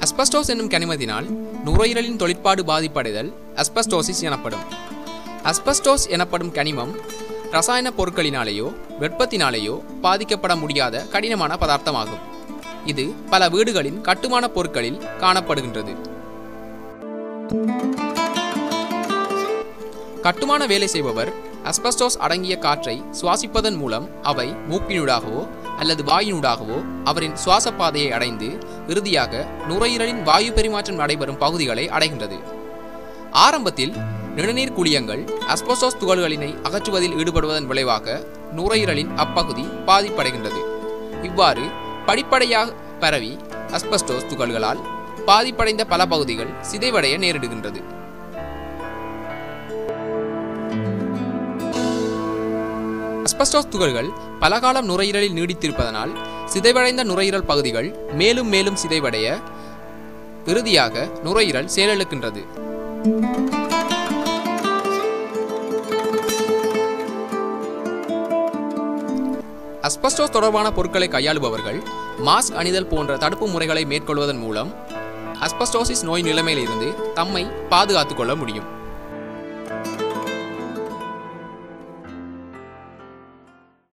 Asbestos என்னும் கனிமத்தினால் நுரையீரலின் தொழிற்பாடு பாதிப்படைதல் asbestosis எனப்படும். Asbestos எனப்படும் கனிமம் ரசாயன பொருட்களினாலேயோ வெப்பத்தினாலேயோ பாதிக்கப்பட முடியாத கடினமான பதார்த்தமாகும். இது பல வீடுகளின் கட்டுமான பொருட்களில் காணப்படுகின்றது. கட்டுமான வேலை செய்பவர் அஸ்பெஸ்டாஸ் அடங்கிய காற்றை சுவாசிப்பதன் மூலம் அவை மூக்கினூடாகவோ அல்லது வாயினூடாகவோ அவரின் சுவாச பாதையை அடைந்து இறுதியாக நுரையீரலின் வாயு பரிமாற்றம் நடைபெறும் பகுதிகளை அடைகின்றது. ஆரம்பத்தில் நிணநீர் குழியங்கள் அஸ்பெஸ்டாஸ் துகள்களினை அகற்றுவதில் ஈடுபடுவதன் விளைவாக நுரையீரலின் அப்பகுதி பாதிப்படைகின்றது. இவ்வாறு படிப்படியாக பரவி அஸ்பெஸ்டாஸ் துகள்களால் பாதிப்படைந்த பல பகுதிகள் சிதைவடைய நேரிடுகின்றது. அஸ்பெஸ்டாஸ் துகள்கள் பலகாலம் நுரையீரலில் நீடித்திருப்பதனால் சிதைவடைந்த நுரையீரல் பகுதிகள் மேலும் மேலும் சிதைவடைய இறுதியாக நுரையீரல் செயலிழக்கின்றது. அஸ்பெஸ்டாஸ் தொடர்பான பொருட்களை கையாளுபவர்கள் மாஸ்க் அணிதல் போன்ற தடுப்பு முறைகளை மேற்கொள்வதன் மூலம் அஸ்பெஸ்டோசிஸ் நோய் நிலைமையிலிருந்து தம்மை பாதுகாத்துக் கொள்ள முடியும்.